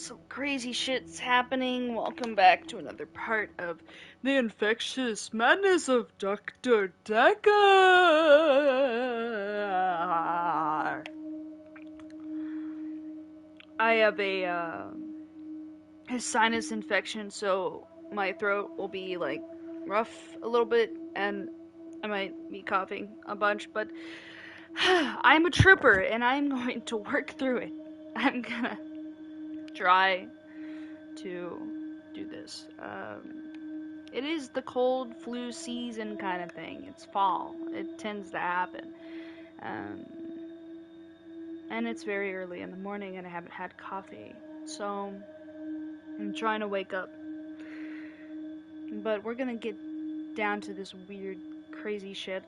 Some crazy shit's happening. Welcome back to another part of the Infectious Madness of Dr. Dekker. I have a sinus infection, so my throat will be like rough a little bit, and I might be coughing a bunch, but I'm a trooper, and I'm going to work through it. I'm gonna try to do this. It is the cold flu season kind of thing. It's fall. It tends to happen. And it's very early in the morning and I haven't had coffee. So I'm trying to wake up. But we're gonna get down to this weird, crazy shit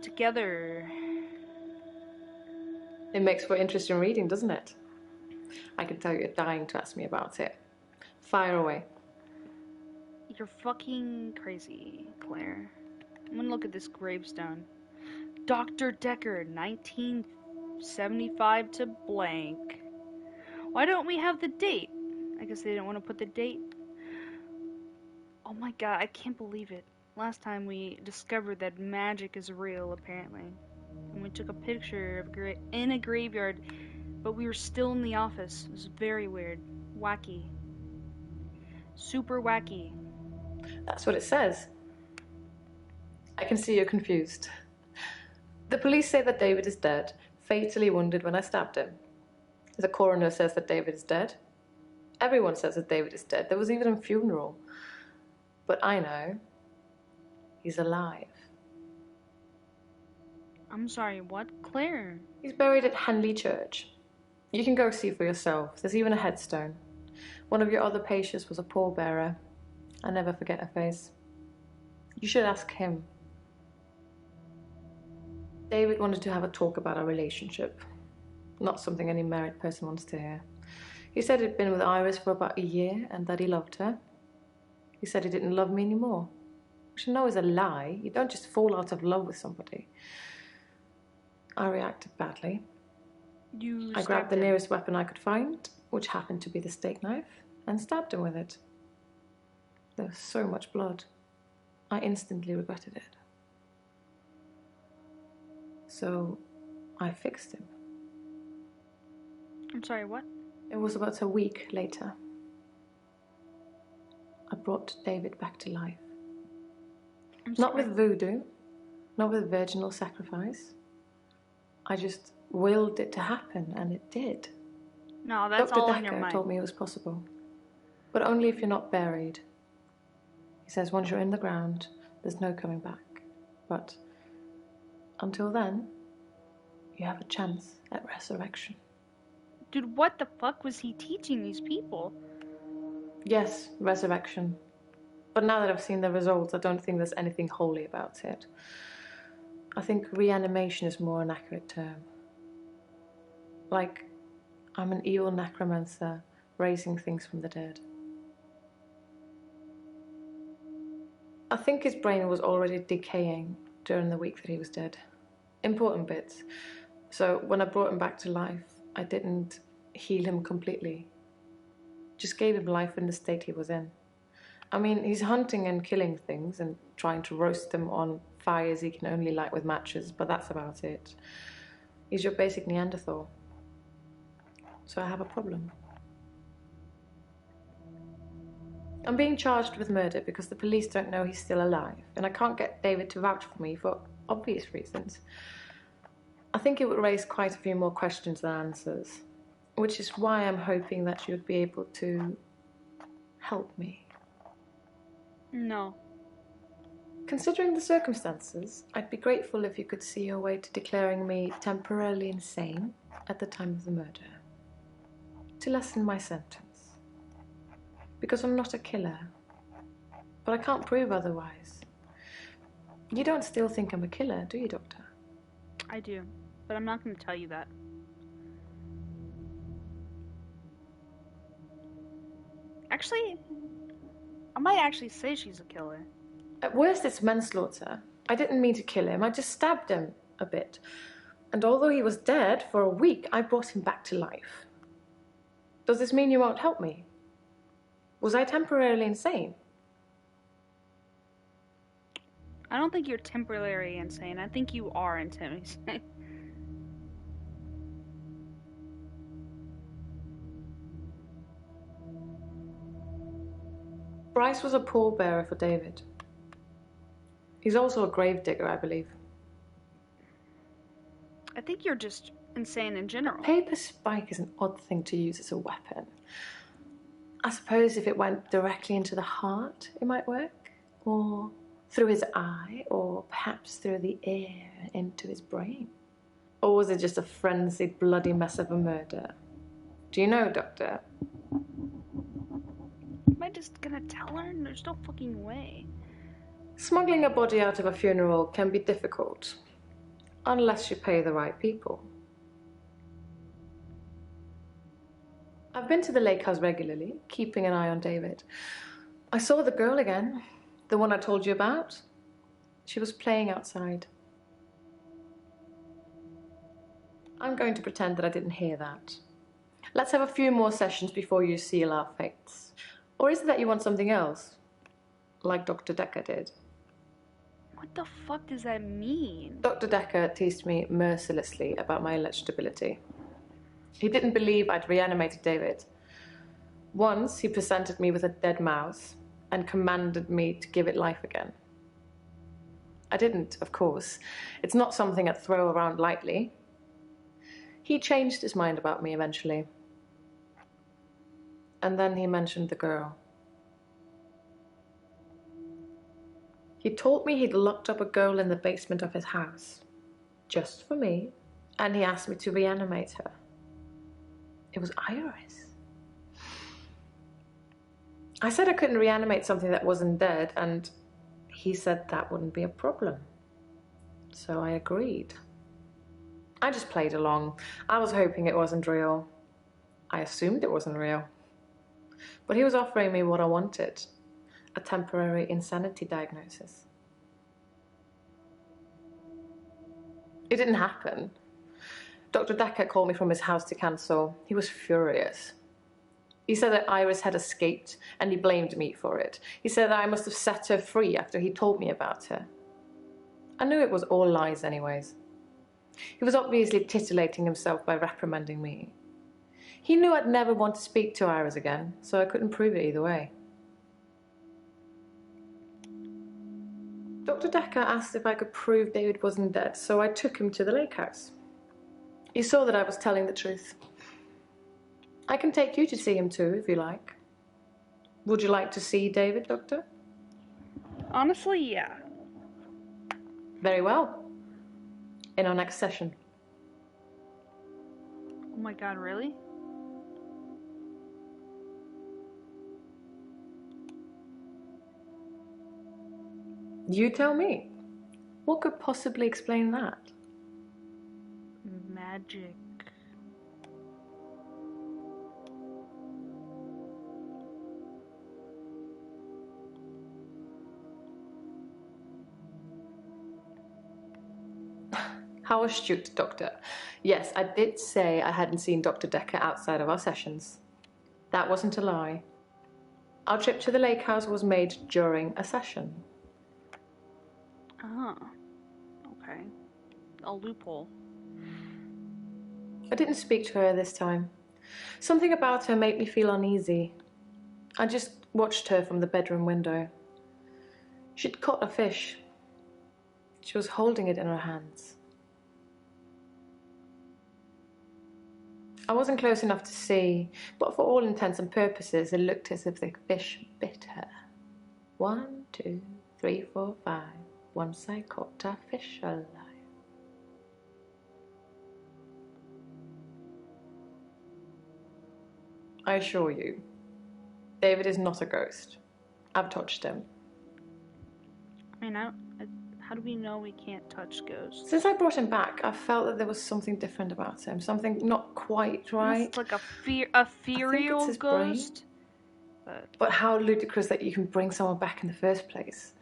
together. It makes for interesting reading, doesn't it? I can tell you're dying to ask me about it. Fire away. You're fucking crazy, Claire. I'm gonna look at this gravestone. Dr. Dekker, 1975 to blank. Why don't we have the date? I guess they didn't want to put the date. Oh my god, I can't believe it. Last time we discovered that magic is real, apparently. And we took a picture of in a graveyard, but we were still in the office. It was very weird. Wacky. Super wacky. That's what it says. I can see you're confused. The police say that David is dead, fatally wounded when I stabbed him. The coroner says that David is dead. Everyone says that David is dead. There was even a funeral. But I know he's alive. I'm sorry, what? Claire? He's buried at Henley Church. You can go see for yourself. There's even a headstone. One of your other patients was a pallbearer. I never forget her face. You should ask him. David wanted to have a talk about our relationship. Not something any married person wants to hear. He said he'd been with Iris for about a year and that he loved her. He said he didn't love me anymore. Which I know is a lie. You don't just fall out of love with somebody. I reacted badly. I grabbed the nearest weapon I could find, which happened to be the steak knife, and stabbed him with it. There was so much blood. I instantly regretted it. So I fixed him. I'm sorry, what? It was about a week later. I brought David back to life. Not with voodoo, not with virginal sacrifice. I just willed it to happen, and it did. No, that's Dr. all Dekker in your mind. told me it was possible. But only if you're not buried. He says once you're in the ground, there's no coming back. But until then, you have a chance at resurrection. Dude, what the fuck was he teaching these people? Yes, resurrection. But now that I've seen the results, I don't think there's anything holy about it. I think reanimation is more an accurate term. Like, I'm an evil necromancer raising things from the dead. I think his brain was already decaying during the week that he was dead. Important bits. So when I brought him back to life, I didn't heal him completely. Just gave him life in the state he was in. I mean, he's hunting and killing things and trying to roast them on fires he can only light with matches, but that's about it. He's your basic Neanderthal. So I have a problem. I'm being charged with murder because the police don't know he's still alive, and I can't get David to vouch for me for obvious reasons. I think it would raise quite a few more questions than answers, which is why I'm hoping that you'd be able to help me. No. Considering the circumstances, I'd be grateful if you could see your way to declaring me temporarily insane at the time of the murder, to lessen my sentence. Because I'm not a killer, but I can't prove otherwise. You don't still think I'm a killer, do you, Doctor? I do, but I'm not going to tell you that. Actually, I might actually say she's a killer. At worst, it's manslaughter. I didn't mean to kill him. I just stabbed him a bit. And although he was dead for a week, I brought him back to life. Does this mean you won't help me? Was I temporarily insane? I don't think you're temporarily insane. I think you are insane. Bryce was a pallbearer for David. He's also a gravedigger, I believe. I think you're just insane in general. A paper spike is an odd thing to use as a weapon. I suppose if it went directly into the heart, it might work. Or through his eye, or perhaps through the ear into his brain. Or was it just a frenzied, bloody mess of a murder? Do you know, Doctor? Am I just gonna tell her? There's no fucking way. Smuggling a body out of a funeral can be difficult, unless you pay the right people. I've been to the lake house regularly, keeping an eye on David. I saw the girl again, the one I told you about. She was playing outside. I'm going to pretend that I didn't hear that. Let's have a few more sessions before you seal our fates. Or is it that you want something else? Like Dr. Dekker did. What the fuck does that mean? Dr. Dekker teased me mercilessly about my eligibility. He didn't believe I'd reanimated David. Once he presented me with a dead mouse and commanded me to give it life again. I didn't, of course. It's not something I'd throw around lightly. He changed his mind about me eventually. And then he mentioned the girl. He told me he'd locked up a girl in the basement of his house, just for me, and he asked me to reanimate her. It was Iris. I said I couldn't reanimate something that wasn't dead, and he said that wouldn't be a problem. So I agreed. I just played along. I was hoping it wasn't real. I assumed it wasn't real. But he was offering me what I wanted, a temporary insanity diagnosis. It didn't happen. Dr. Dekker called me from his house to cancel. He was furious. He said that Iris had escaped, and he blamed me for it. He said that I must have set her free after he told me about her. I knew it was all lies anyways. He was obviously titillating himself by reprimanding me. He knew I'd never want to speak to Iris again, so I couldn't prove it either way. Dr. Dekker asked if I could prove David wasn't dead, so I took him to the lake house. He saw that I was telling the truth. I can take you to see him too, if you like. Would you like to see David, Doctor? Honestly, yeah. Very well. In our next session. Oh my god, really? You tell me. What could possibly explain that? Magic. How astute, Doctor. Yes, I did say I hadn't seen Dr. Dekker outside of our sessions. That wasn't a lie. Our trip to the lake house was made during a session. Ah. Okay. A loophole. I didn't speak to her this time. Something about her made me feel uneasy. I just watched her from the bedroom window. She'd caught a fish. She was holding it in her hands. I wasn't close enough to see, but for all intents and purposes, it looked as if the fish bit her. 1, 2, 3, 4, 5. Once I caught a fish alive. I assure you, David is not a ghost. I've touched him. I mean, how do we know we can't touch ghosts? Since I brought him back, I felt that there was something different about him. Something not quite right. It's like a ethereal ghost. But how ludicrous that you can bring someone back in the first place.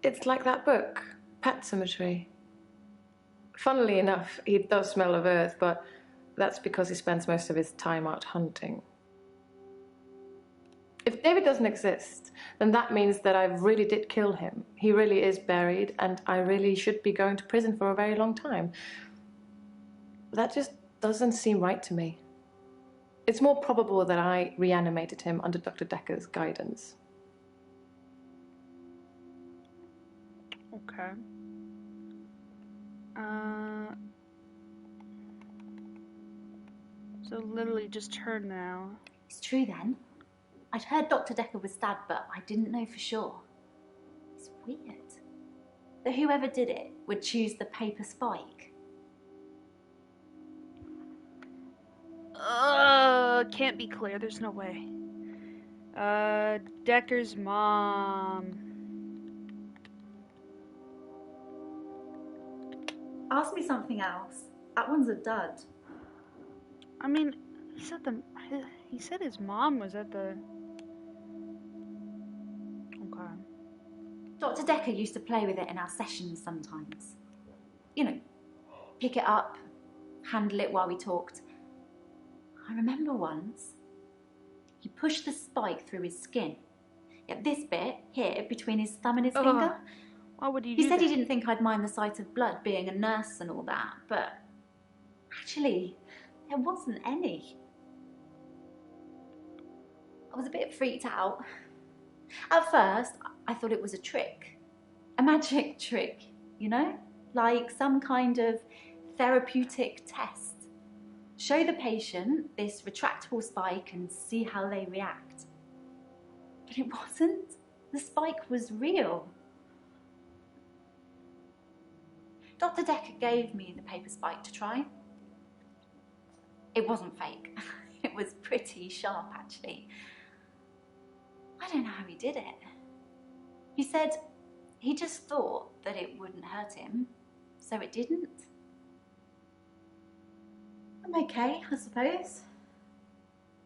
It's like that book, Pet Cemetery. Funnily enough, he does smell of earth, but That's because he spends most of his time out hunting. If David doesn't exist, then that means that I really did kill him. He really is buried, and I really should be going to prison for a very long time. That just doesn't seem right to me. It's more probable that I reanimated him under Dr. Dekker's guidance. Okay. So literally just her now. It's true then. I'd heard Dr. Dekker was stabbed, but I didn't know for sure. It's weird that whoever did it would choose the paper spike. Can't be clear. There's no way. Dekker's mom. Ask me something else. That one's a dud. I mean, he said his mom was at the... Okay. Dr. Dekker used to play with it in our sessions sometimes. You know, pick it up, handle it while we talked. I remember once, he pushed the spike through his skin. Yeah, this bit here between his thumb and his finger. Why would you do He said that? he didn't think I'd mind the sight of blood being a nurse and all that, but actually, there wasn't any. I was a bit freaked out. At first, I thought it was a trick. A magic trick, you know? Like some kind of therapeutic test. Show the patient this retractable spike and see how they react. But it wasn't. The spike was real. Dr. Dekker gave me the paper spike to try. It wasn't fake. It was pretty sharp, actually. I don't know how he did it. He said he just thought that it wouldn't hurt him, so it didn't. I'm okay, I suppose.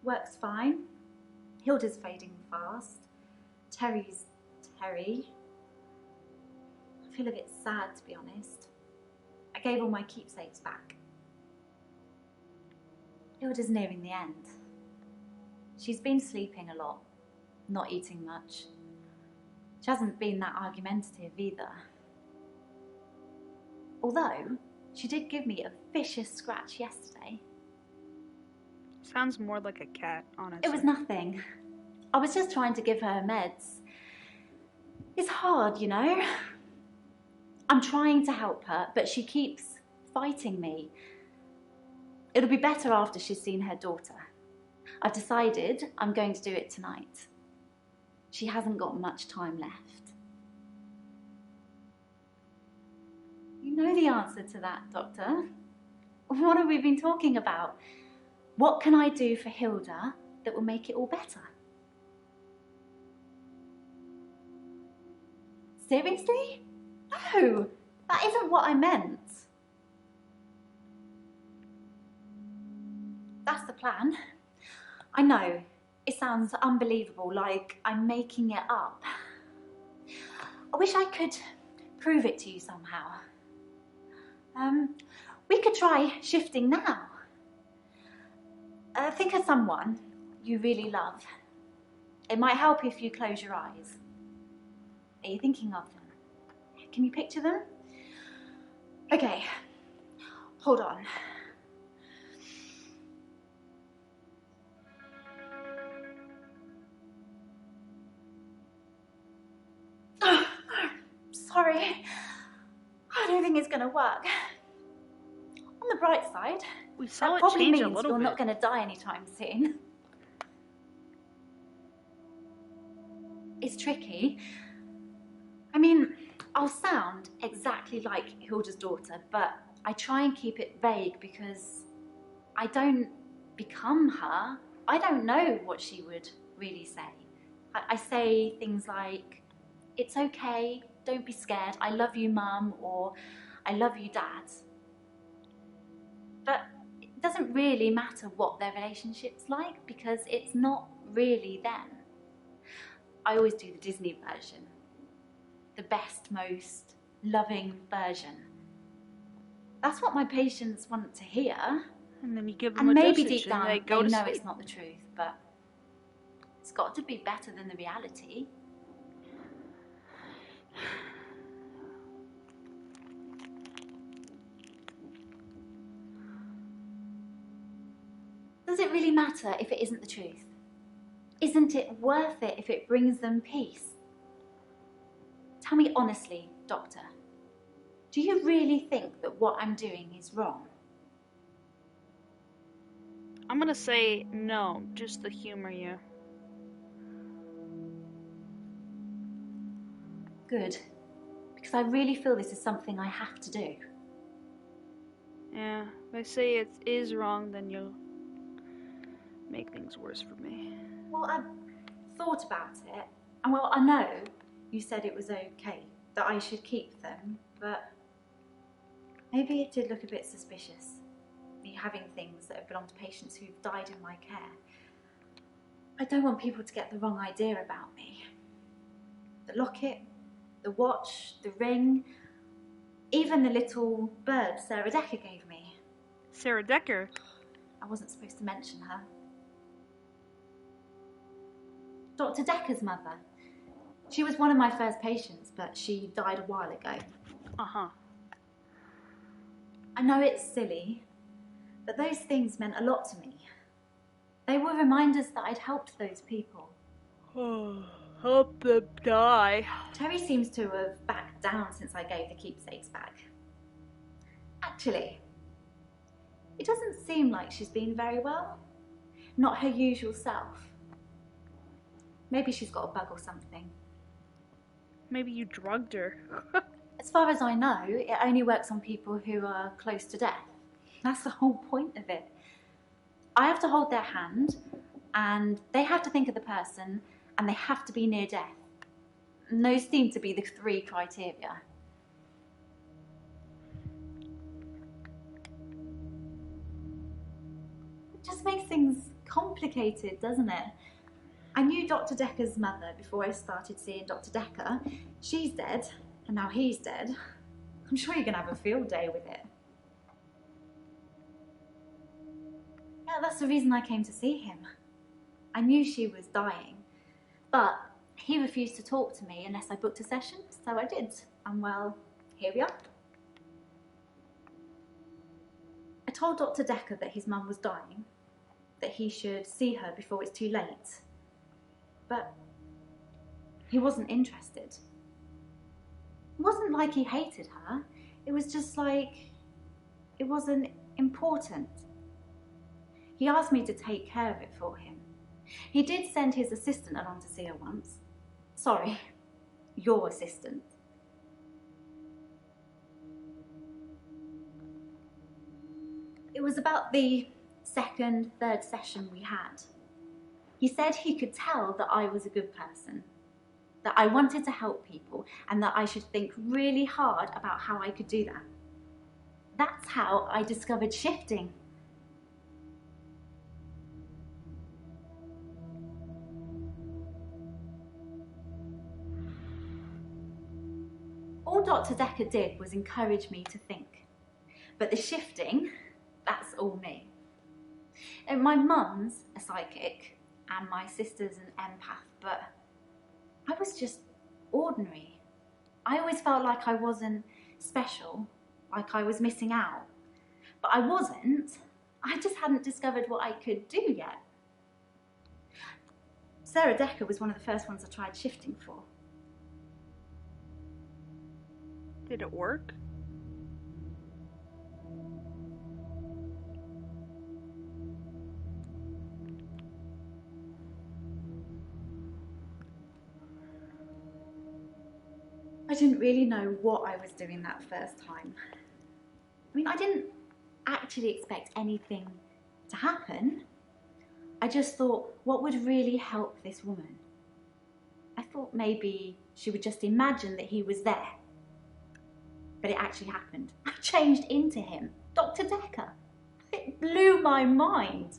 Works fine. Hilda's fading fast. Terry's Terry. I feel a bit sad, to be honest. I gave all my keepsakes back. Hilda's nearing the end. She's been sleeping a lot, not eating much. She hasn't been that argumentative either. Although, she did give me a vicious scratch yesterday. Sounds more like a cat, honestly. It was nothing. I was just trying to give her meds. It's hard, you know? I'm trying to help her, but she keeps fighting me. It'll be better after she's seen her daughter. I've decided I'm going to do it tonight. She hasn't got much time left. You know the answer to that, Doctor. What have we been talking about? What can I do for Hilda that will make it all better? Seriously? No, that isn't what I meant. That's the plan. I know, it sounds unbelievable, like I'm making it up. I wish I could prove it to you somehow. We could try shifting now. Think of someone you really love. It might help if you close your eyes. Are you thinking of them? Can you picture them? Okay, hold on. Sorry, I don't think it's gonna work. On the bright side, We saw that it probably change a means little you're bit. not gonna die anytime soon. It's tricky. I mean, I'll sound exactly like Hilda's daughter, but I try and keep it vague because I don't become her. I don't know what she would really say. I say things like, it's okay, don't be scared, I love you, Mum, or I love you, Dad. But it doesn't really matter what their relationship's like because it's not really them. I always do the Disney version. The best, most loving version. That's what my patients want to hear. And then you give them And a maybe dosage deep down and they they go to know sleep. it's not the truth, but it's got to be better than the reality. Does it really matter if it isn't the truth? Isn't it worth it if it brings them peace? Tell me honestly, Doctor, do you really think that what I'm doing is wrong? I'm gonna say no, just to humor you. Good, because I really feel this is something I have to do. Yeah, if I say it is wrong, then you'll make things worse for me. Well, I've thought about it, and well, I know you said it was okay, that I should keep them, but maybe it did look a bit suspicious, me having things that have belonged to patients who've died in my care. I don't want people to get the wrong idea about me. The locket, the watch, the ring, even the little bird Sarah Dekker gave me. Sarah Dekker? I wasn't supposed to mention her. Dr. Dekker's mother. She was one of my first patients, but she died a while ago. Uh-huh. I know it's silly, but those things meant a lot to me. They were reminders that I'd helped those people. Oh, help them die. Terry seems to have backed down since I gave the keepsakes back. Actually, it doesn't seem like she's been very well. Not her usual self. Maybe she's got a bug or something. Maybe you drugged her. As far as I know, it only works on people who are close to death. That's the whole point of it. I have to hold their hand, and they have to think of the person, and they have to be near death. And those seem to be the 3 criteria. It just makes things complicated, doesn't it? I knew Dr. Dekker's mother before I started seeing Dr. Dekker. She's dead, and now he's dead. I'm sure you're going to have a field day with it. Yeah, that's the reason I came to see him. I knew she was dying, but he refused to talk to me unless I booked a session, so I did. And well, here we are. I told Dr. Dekker that his mum was dying, that he should see her before it's too late. But he wasn't interested. It wasn't like he hated her. It was just like it wasn't important. He asked me to take care of it for him. He did send his assistant along to see her once. Sorry, your assistant. It was about the second, third session we had. He said he could tell that I was a good person, that I wanted to help people, and that I should think really hard about how I could do that. That's how I discovered shifting. All Dr. Dekker did was encourage me to think. But the shifting, that's all me. And my mum's a psychic, and my sister's an empath, but I was just ordinary. I always felt like I wasn't special, like I was missing out. But I wasn't. I just hadn't discovered what I could do yet. Sarah Dekker was one of the first ones I tried shifting for. Did it work? I didn't really know what I was doing that first time. I mean, I didn't actually expect anything to happen. I just thought, what would really help this woman? I thought maybe she would just imagine that he was there. But it actually happened. I changed into him, Dr. Dekker. It blew my mind.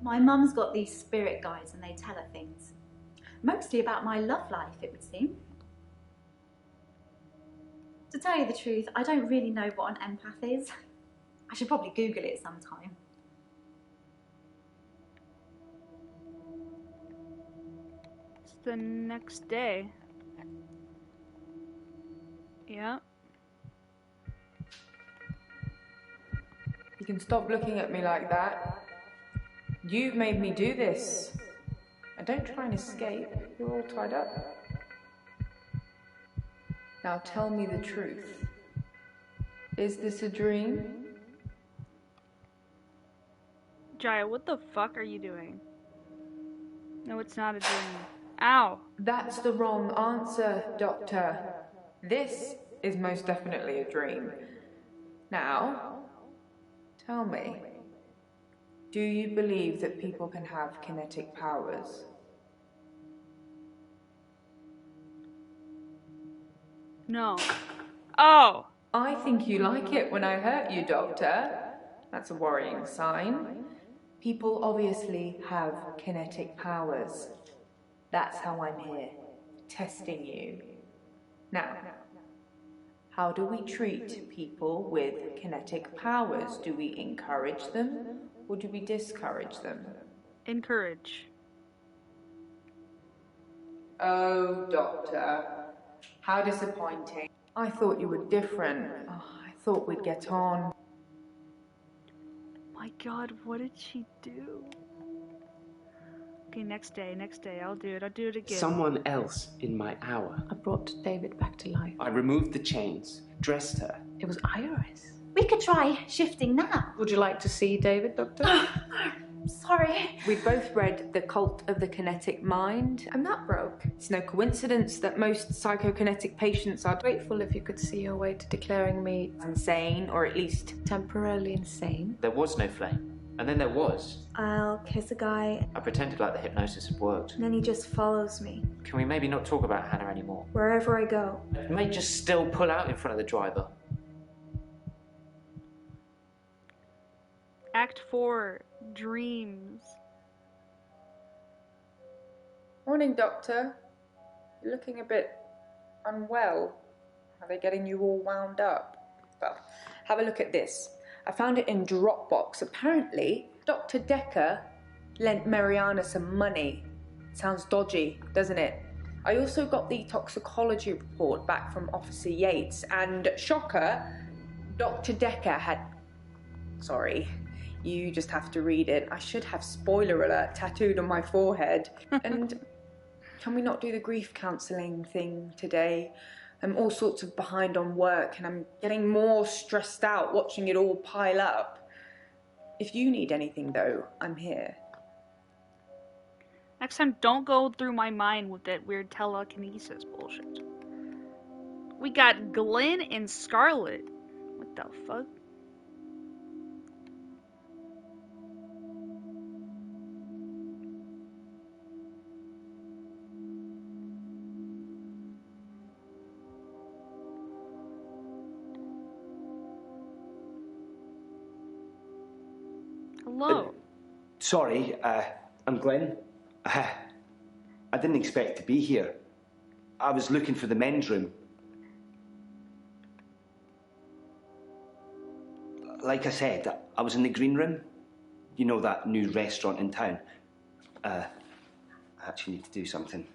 My mum's got these spirit guides and they tell her things. Mostly about my love life, it would seem. To tell you the truth, I don't really know what an empath is. I should probably Google it sometime. It's the next day. Yeah. You can stop looking at me like that. You've made me do this. And don't try and escape. You're all tied up. Now tell me the truth. Is this a dream? Jaya, what the fuck are you doing? No, it's not a dream. Ow! That's the wrong answer, Doctor. This is most definitely a dream. Now, tell me, do you believe that people can have kinetic powers? No. Oh! I think you like it when I hurt you, Doctor. That's a worrying sign. People obviously have kinetic powers. That's how I'm here, testing you. Now, how do we treat people with kinetic powers? Do we encourage them or do we discourage them? Encourage. Oh, Doctor, how disappointing. I thought you were different. Oh, I thought we'd get on. My god, what did she do? Okay, next day, I'll do it again. Someone else in my hour. I brought David back to life. I removed the chains, dressed her. It was Iris. We could try shifting now. Would you like to see David, Doctor? Sorry. We both read The Cult of the Kinetic Mind, and that broke. It's no coincidence that most psychokinetic patients are Grateful if you could see your way to declaring me insane, or at least temporarily insane. There was no flame. And then there was. I'll kiss a guy, I pretended like the hypnosis had worked. and then he just follows me Can we maybe not talk about Hannah anymore? wherever I go. You may just still pull out in front of the driver. Act 4, Dreams. Morning, Doctor. You're looking a bit unwell. Are they getting you all wound up? Well, have a look at this. I found it in Dropbox. Apparently, Dr. Dekker lent Mariana some money. Sounds dodgy, doesn't it? I also got the toxicology report back from Officer Yates, and shocker, Dr. Dekker had... Sorry, you just have to read it. I should have spoiler alert tattooed on my forehead. And can we not do the grief counselling thing today? I'm all sorts of behind on work and I'm getting more stressed out watching it all pile up. If you need anything though, I'm here. Next time, don't go through my mind with that weird telekinesis bullshit. We got Glenn and Scarlet. What the fuck? Hello. Sorry, I'm Glenn. I didn't expect to be here. I was looking for the men's room. Like I said, I was in the green room. You know, that new restaurant in town. I actually need to do something.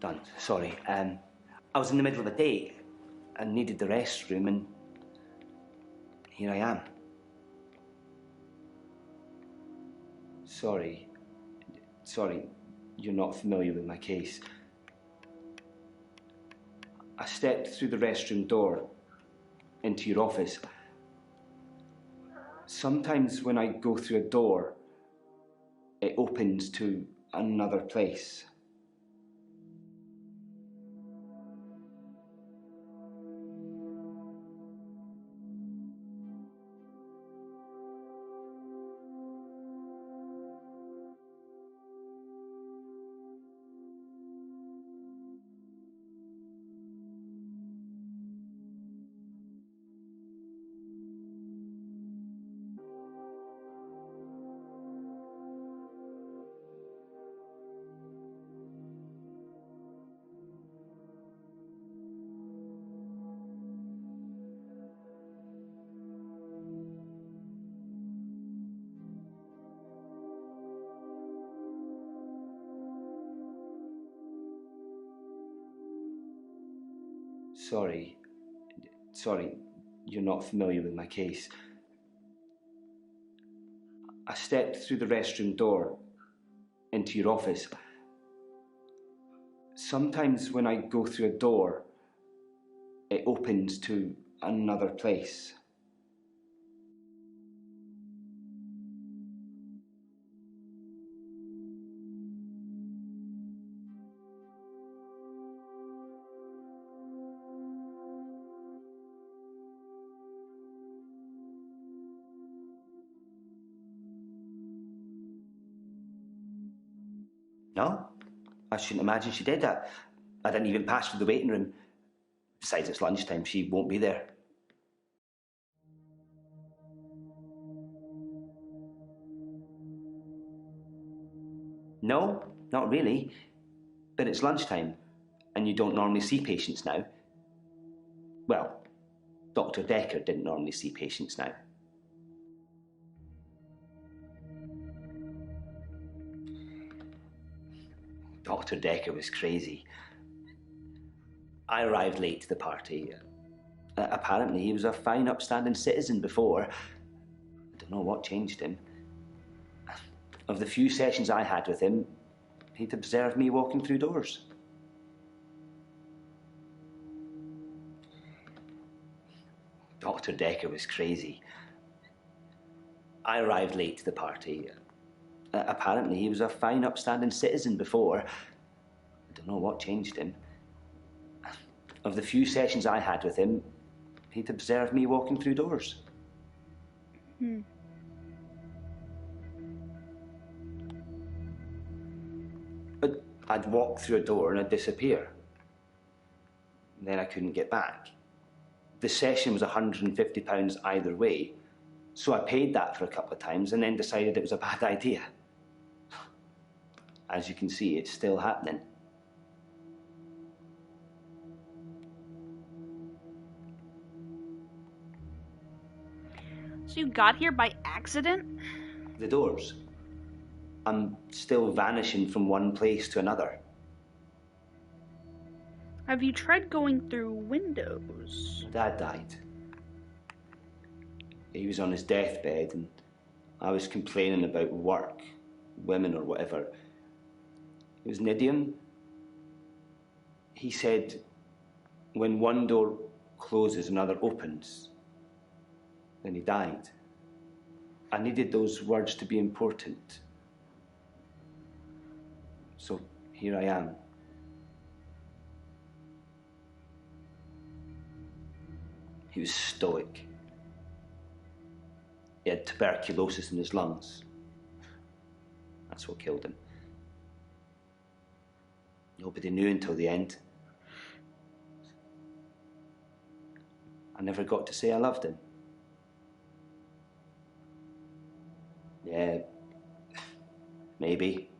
Done. Sorry. I was in the middle of a date and needed the restroom, and here I am. Sorry, you're not familiar with my case. I stepped through the restroom door into your office. Sometimes when I go through a door, it opens to another place. Sorry. Sorry, you're not familiar with my case. I stepped through the restroom door into your office. Sometimes when I go through a door, it opens to another place. No, I shouldn't imagine she did that. I didn't even pass through the waiting room. Besides, it's lunchtime, she won't be there. No, not really. But it's lunchtime, and you don't normally see patients now. Well, Dr. Dekker didn't normally see patients now. Dr. Dekker was crazy. I arrived late to the party. Apparently, he was a fine, upstanding citizen before. I don't know what changed him. Of the few sessions I had with him, he'd observed me walking through doors. Dr. Dekker was crazy. I arrived late to the party. Apparently, he was a fine, upstanding citizen before. I don't know what changed him. Of the few sessions I had with him, he'd observed me walking through doors. But I'd walk through a door and I'd disappear. And then I couldn't get back. The session was £150 either way, so I paid that for a couple of times and then decided it was a bad idea. As you can see, it's still happening. So you got here by accident? The doors. I'm still vanishing from one place to another. Have you tried going through windows? Dad died. He was on his deathbed and I was complaining about work, women or whatever. It was an idiom. He said, when one door closes, another opens. Then he died. I needed those words to be important. So here I am. He was stoic. He had tuberculosis in his lungs. That's what killed him. Nobody knew until the end. I never got to say I loved him. Yeah, maybe.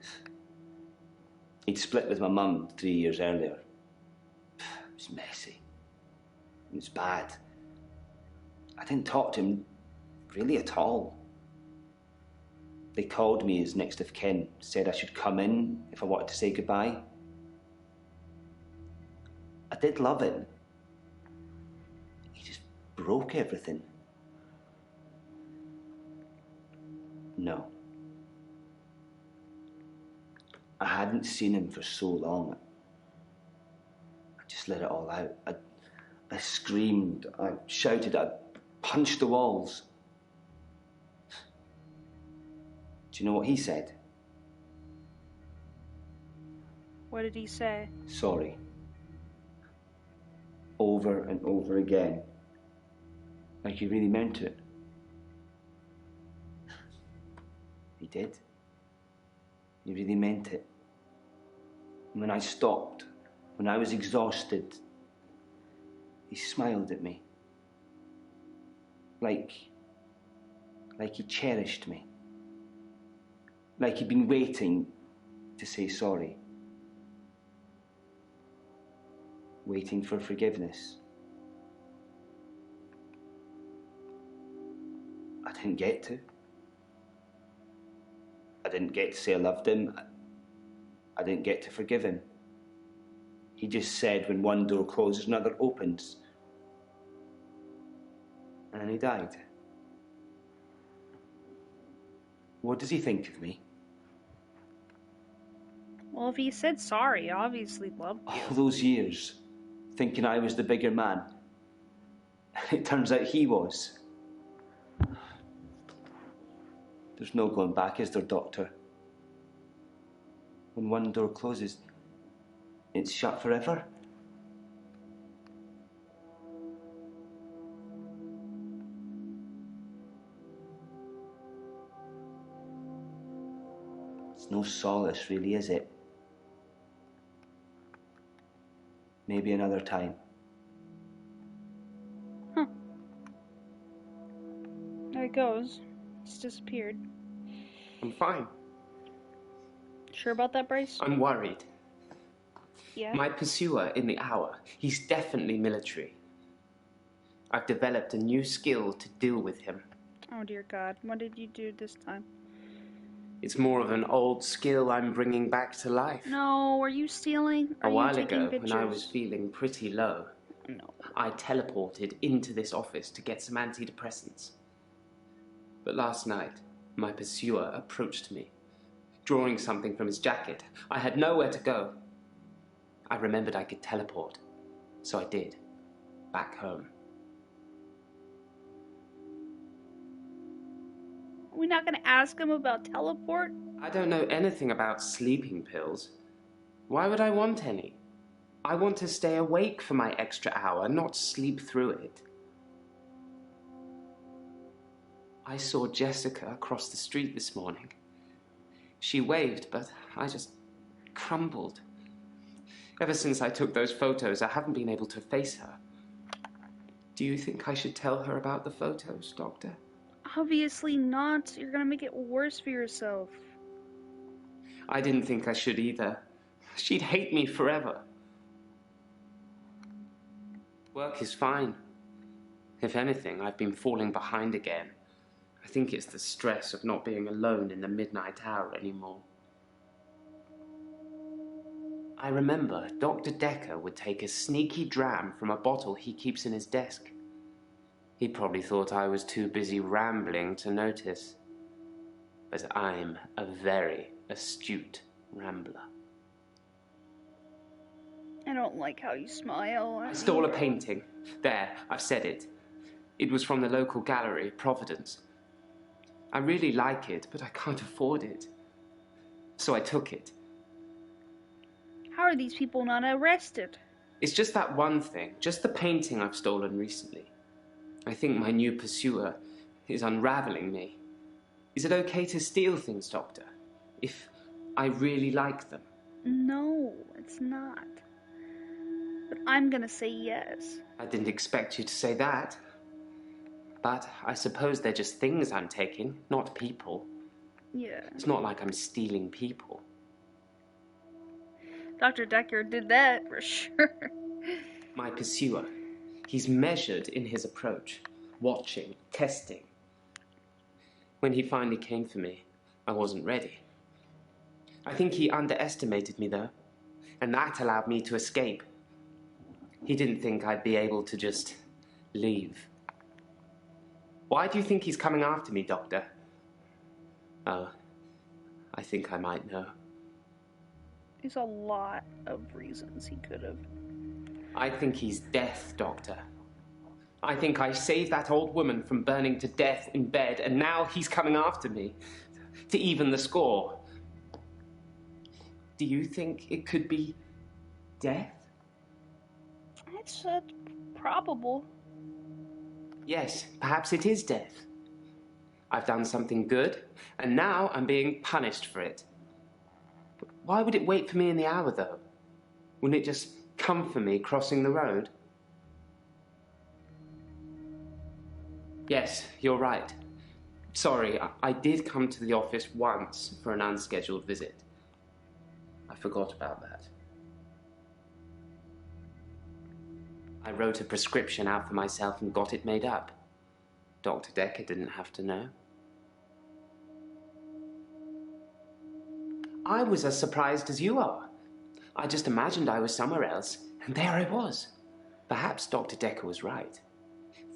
He'd split with my mum 3 years earlier. It was messy. It was bad. I didn't talk to him really at all. They called me as next of kin, said I should come in if I wanted to say goodbye. I did love him. He just broke everything. No. I hadn't seen him for so long. I just let it all out. I screamed, I shouted, I punched the walls. Do you know what he said? What did he say? Sorry. Over and over again. Like he really meant it. He did. He really meant it. And when I stopped, when I was exhausted, he smiled at me. Like he cherished me. Like he'd been waiting to say sorry. Waiting for forgiveness. I didn't get to. I didn't get to say I loved him. I didn't get to forgive him. He just said when one door closes, another opens. And then he died. What does he think of me? Well, if he said sorry, he obviously loved you. All those years, thinking I was the bigger man. It turns out he was. There's no going back, is there, Doctor? When one door closes, it's shut forever. It's no solace, really, is it? Maybe another time. Huh. There he goes. He's disappeared. I'm fine. Sure about that, Bryce? I'm worried. Yeah? My pursuer in the hour, he's definitely military. I've developed a new skill to deal with him. Oh dear God, what did you do this time? It's more of an old skill I'm bringing back to life. No, were you stealing? Are A while you taking ago, pictures? when I was feeling pretty low, No. I teleported into this office to get some antidepressants. But last night, my pursuer approached me, drawing something from his jacket. I had nowhere to go. I remembered I could teleport, so I did, back home. Are we not gonna ask him about teleport? I don't know anything about sleeping pills. Why would I want any? I want to stay awake for my extra hour, not sleep through it. I saw Jessica across the street this morning. She waved, but I just crumbled. Ever since I took those photos, I haven't been able to face her. Do you think I should tell her about the photos, Doctor? Obviously not. You're gonna make it worse for yourself. I didn't think I should either. She'd hate me forever. Work is fine. If anything, I've been falling behind again. I think it's the stress of not being alone in the midnight hour anymore. I remember Dr. Dekker would take a sneaky dram from a bottle he keeps in his desk. He probably thought I was too busy rambling to notice. But I'm a very astute rambler. I don't like how you smile. I stole a painting. There, I've said it. It was from the local gallery, Providence. I really like it, but I can't afford it. So I took it. How are these people not arrested? It's just that one thing, just the painting I've stolen recently. I think my new pursuer is unraveling me. Is it okay to steal things, Doctor? If I really like them? No, it's not. But I'm gonna say yes. I didn't expect you to say that. But I suppose they're just things I'm taking, not people. Yeah. It's not like I'm stealing people. Dr. Dekker did that for sure. My pursuer. He's measured in his approach, watching, testing. When he finally came for me, I wasn't ready. I think he underestimated me, though, and that allowed me to escape. He didn't think I'd be able to just leave. Why do you think he's coming after me, Doctor? Oh, I think I might know. There's a lot of reasons he could have. I think he's death, Doctor. I think I saved that old woman from burning to death in bed, and now he's coming after me to even the score. Do you think it could be death? It's probable. Yes, perhaps it is death. I've done something good, and now I'm being punished for it. But why would it wait for me in the hour, though? Wouldn't it just come for me crossing the road? Yes, you're right. Sorry, I did come to the office once for an unscheduled visit. I forgot about that. I wrote a prescription out for myself and got it made up. Dr. Dekker didn't have to know. I was as surprised as you are. I just imagined I was somewhere else, and there I was. Perhaps Dr. Dekker was right.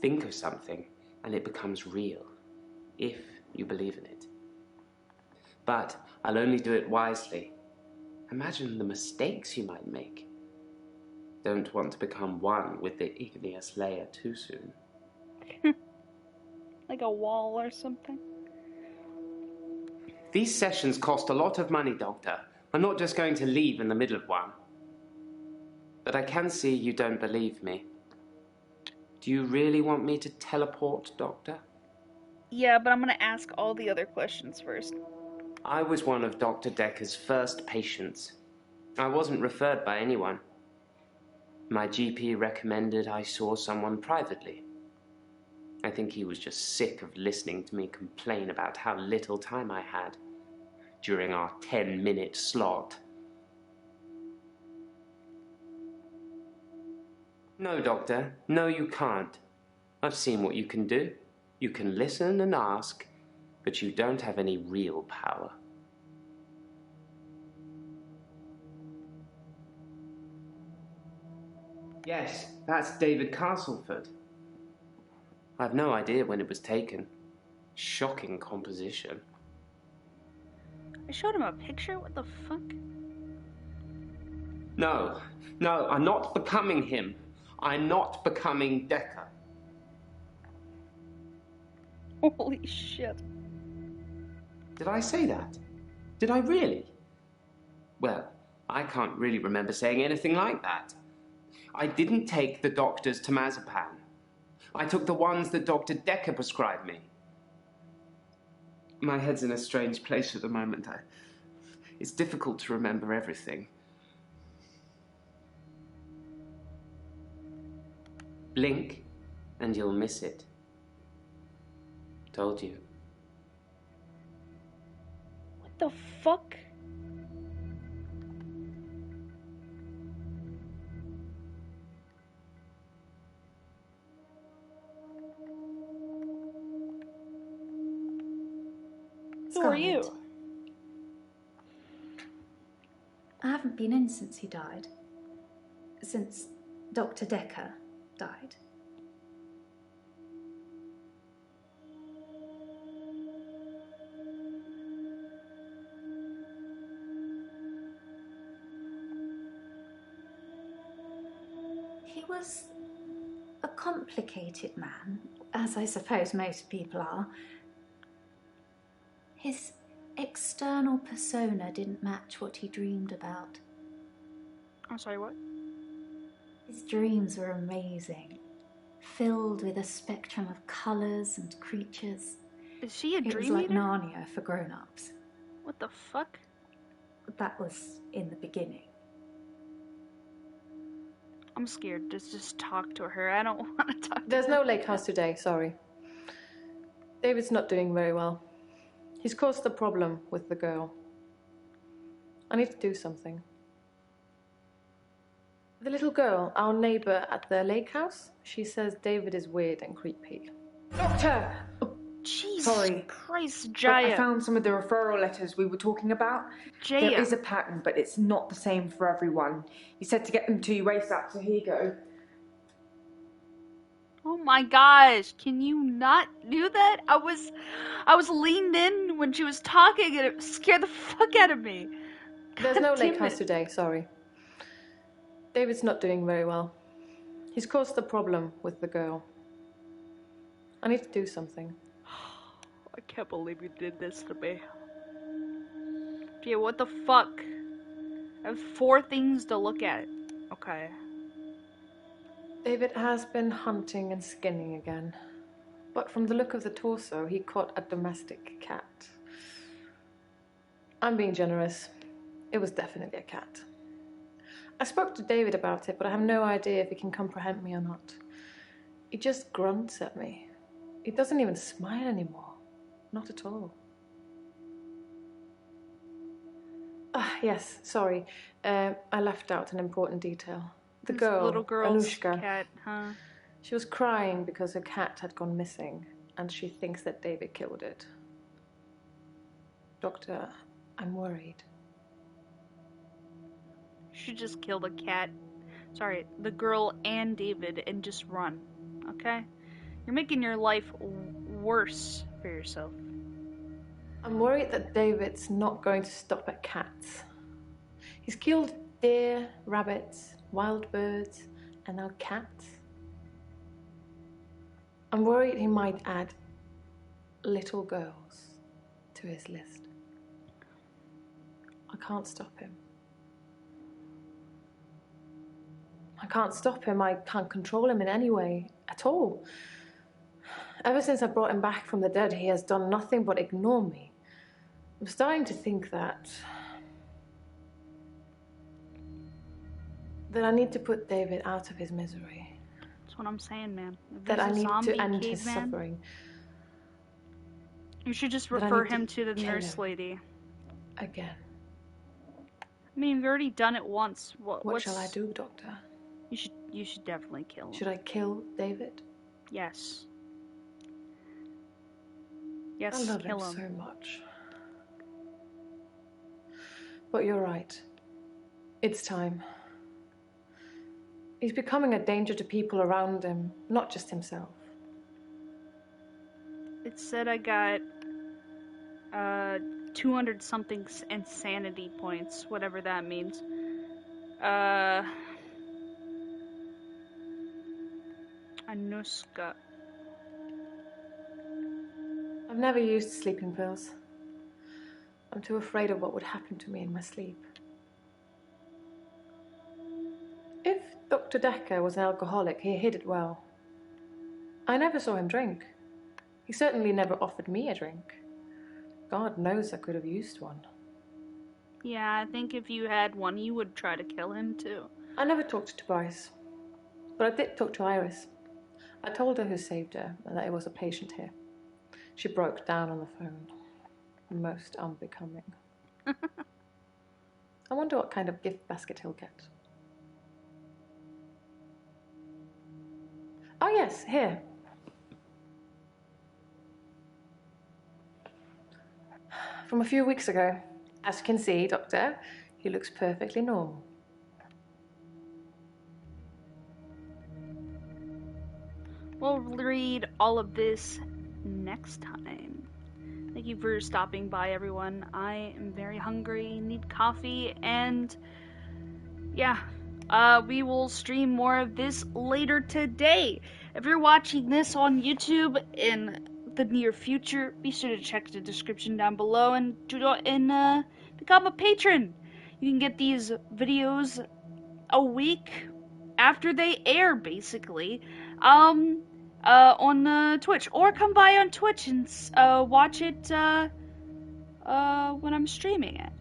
Think of something, and it becomes real, if you believe in it. But I'll only do it wisely. Imagine the mistakes you might make. Don't want to become one with the igneous layer too soon. Like a wall or something. These sessions cost a lot of money, Doctor. I'm not just going to leave in the middle of one. But I can see you don't believe me. Do you really want me to teleport, Doctor? Yeah, but I'm gonna ask all the other questions first. I was one of Dr. Dekker's first patients. I wasn't referred by anyone. My GP recommended I saw someone privately. I think he was just sick of listening to me complain about how little time I had during our 10-minute slot. No, Doctor. No, you can't. I've seen what you can do. You can listen and ask, but you don't have any real power. Yes, that's David Castleford. I've no idea when it was taken. Shocking composition. I showed him a picture? What the fuck? No, I'm not becoming him. I'm not becoming Dekker. Holy shit. Did I say that? Did I really? Well, I can't really remember saying anything like that. I didn't take the doctor's temazepam. I took the ones that Dr. Dekker prescribed me. My head's in a strange place at the moment. It's difficult to remember everything. Blink, and you'll miss it. Told you. What the fuck? Who are you? Scarlet. I haven't been in since he died. Since Dr. Dekker died. He was a complicated man, as I suppose most people are. His external persona didn't match what he dreamed about. I'm sorry, what? His dreams were amazing, filled with a spectrum of colours and creatures. Is she a It was dream like eater? Narnia for grown-ups. What the fuck? That was in the beginning. I'm scared to just talk to her. I don't want to talk to There's her. no lake house today, sorry. David's not doing very well. He's caused a problem with the girl. I need to do something. The little girl, our neighbour at the lake house, she says David is weird and creepy. Doctor! Jesus Sorry. Christ, But I Jaya. found some of the referral letters we were talking about. Jaya. There is a pattern, but it's not the same for everyone. He said to get them to you ASAP, so here you go. Oh my gosh, can you not do that? I was leaned in when she was talking and it scared the fuck out of me. There's no God lake damn house it. today, sorry. David's not doing very well. He's caused a problem with the girl. I need to do something. I can't believe you did this to me. Yeah, what the fuck? I have 4 things to look at. Okay. David has been hunting and skinning again. But from the look of the torso, he caught a domestic cat. I'm being generous. It was definitely a cat. I spoke to David about it, but I have no idea if he can comprehend me or not. He just grunts at me. He doesn't even smile anymore. Not at all. Yes, sorry. I left out an important detail. The This girl, little girl's Anushka, cat, huh? she was crying because her cat had gone missing, and she thinks that David killed it. Doctor, I'm worried. You should just kill the cat. Sorry, the girl and David and just run. Okay? You're making your life worse for yourself. I'm worried that David's not going to stop at cats. He's killed deer, rabbits, wild birds, and now cats. I'm worried he might add little girls to his list. I can't stop him. I can't stop him. I can't control him in any way at all. Ever since I brought him back from the dead, he has done nothing but ignore me. I'm starting to think that I need to put David out of his misery. That's what I'm saying, man. If That I there's a need zombie to end his caveman, suffering. you should just That I refer need to him to the kill nurse him. lady. Again. I mean, you've already done it once. What shall I do, Doctor? You should definitely kill him. Should I kill David? Yes. Yes, I love kill him him. so much. But you're right. It's time. He's becoming a danger to people around him, not just himself. It said I got 200 something insanity points, whatever that means. Anuska. I've never used sleeping pills. I'm too afraid of what would happen to me in my sleep. If Dr. Dekker was an alcoholic, he hid it well. I never saw him drink. He certainly never offered me a drink. God knows I could have used one. Yeah, I think if you had one, you would try to kill him too. I never talked to Tobias, but I did talk to Iris. I told her who saved her and that it was a patient here. She broke down on the phone. Most unbecoming. I wonder what kind of gift basket he'll get. Oh yes, here. From a few weeks ago. As you can see, Doctor, he looks perfectly normal. We'll read all of this next time. Thank you for stopping by, everyone. I am very hungry, need coffee, and yeah, we will stream more of this later today. If you're watching this on YouTube in the near future, be sure to check the description down below and become a patron. You can get these videos a week after they air, basically, on Twitch, or come by on Twitch and watch it when I'm streaming it.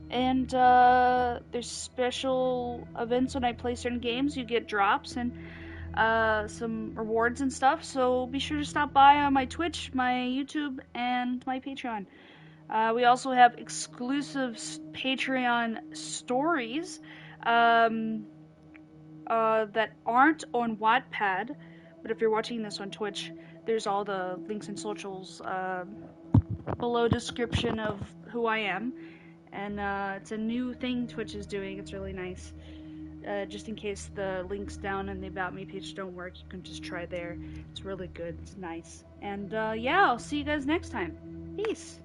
And there's special events when I play certain games. You get drops and some rewards and stuff, so be sure to stop by on my Twitch, my YouTube, and my Patreon. We also have exclusive Patreon stories that aren't on Wattpad, but if you're watching this on Twitch, there's all the links and socials below description of who I am, and it's a new thing Twitch is doing. It's really nice. Just in case the links down in the About Me page don't work, you can just try there. It's really good. It's nice. And yeah, I'll see you guys next time. Peace.